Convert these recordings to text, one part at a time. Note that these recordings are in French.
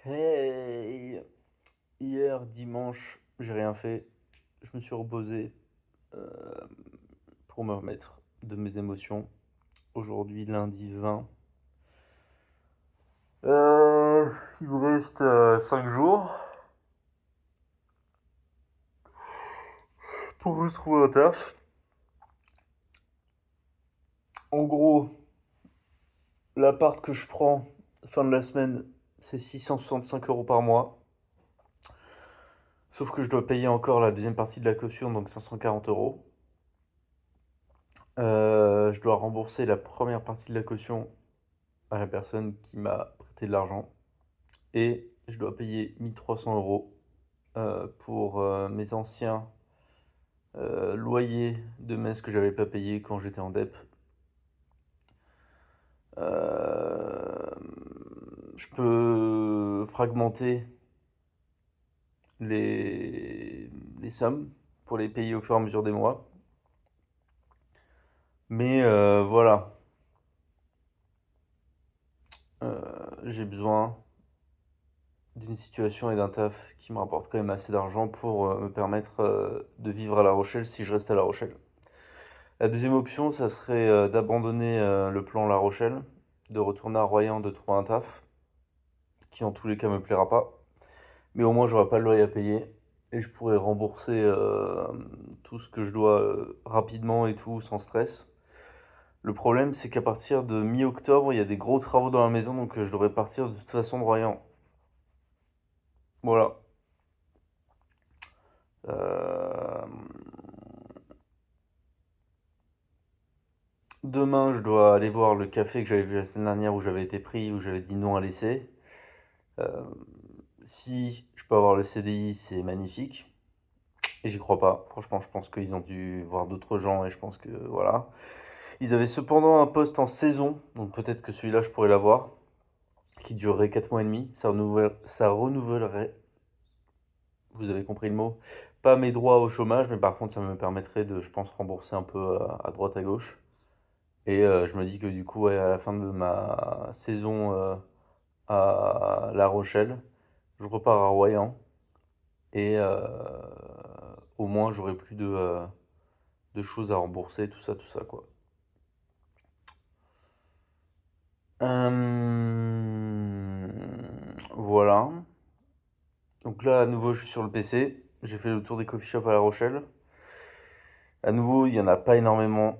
Hey! Hier, dimanche, j'ai rien fait. Je me suis reposé euh, pour me remettre de mes émotions. Aujourd'hui, lundi 20. Il me reste 5 jours pour retrouver un taf. En gros, l'appart que je prends fin de la semaine, c'est 665 € par mois. Sauf que je dois payer encore la deuxième partie de la caution, donc 540 €. Je dois rembourser la première partie de la caution à la personne qui m'a prêté de l'argent. Et je dois payer 1 300 € pour mes anciens loyers de messe que j'avais pas payé quand j'étais en dep. Euh, je peux fragmenter les, les sommes pour les payer au fur et à mesure des mois. Mais voilà. J'ai besoin d'une situation et d'un taf qui me rapporte quand même assez d'argent pour me permettre de vivre à La Rochelle si je reste à La Rochelle. La deuxième option, ça serait d'abandonner le plan La Rochelle, de retourner à Royan, de trouver un taf, qui en tous les cas me plaira pas. Mais au moins, j'aurai pas le loyer à payer et je pourrai rembourser tout ce que je dois rapidement et tout, sans stress. Le problème, c'est qu'à partir de mi-octobre, il y a des gros travaux dans la maison, donc je devrais partir de toute façon de Royan. Voilà. Euh, Demain, je dois aller voir le café que j'avais vu la semaine dernière où j'avais été pris, où j'avais dit non à l'essai. Euh, Si je peux avoir le CDI, c'est magnifique. Et j'y crois pas. Franchement, je pense qu'ils ont dû voir d'autres gens et je pense que voilà. Ils avaient cependant un poste en saison, donc peut-être que celui-là, je pourrais l'avoir, qui durerait 4 mois et demi. Ça renouvellerait, vous avez compris le mot, pas mes droits au chômage, mais par contre, ça me permettrait de, je pense, rembourser un peu à droite à gauche. Et je me dis que du coup, ouais, à la fin de ma saison à La Rochelle, je repars à Royan. Et au moins, j'aurai plus de choses à rembourser, tout ça, quoi. Voilà. Donc là, à nouveau, je suis sur le PC. J'ai fait le tour des coffee shops à La Rochelle. À nouveau, il n'y en a pas énormément.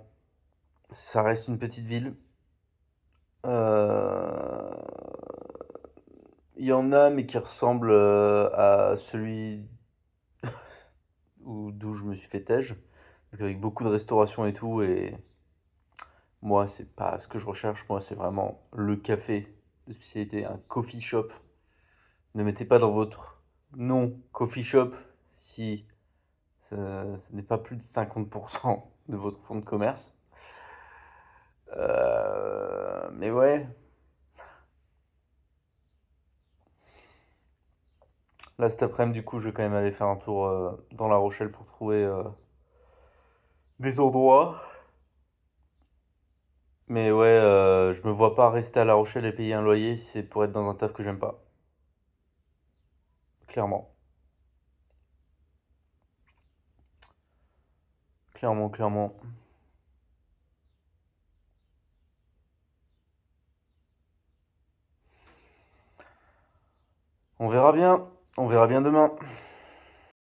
Ça reste une petite ville. Euh, Il y en a, mais qui ressemblent à celui d'où je me suis fait tège. Donc avec beaucoup de restauration et tout. Et moi, c'est pas ce que je recherche. Moi, c'est vraiment le café de spécialité, un coffee shop. Ne mettez pas dans votre nom coffee shop si ce n'est pas plus de 50% de votre fonds de commerce. Mais ouais, là cet après-midi, du coup, je vais quand même aller faire un tour dans La Rochelle pour trouver des endroits. Mais ouais, je me vois pas rester à La Rochelle et payer un loyer si c'est pour être dans un taf que j'aime pas. Clairement. Clairement, clairement. On verra bien. On verra bien demain.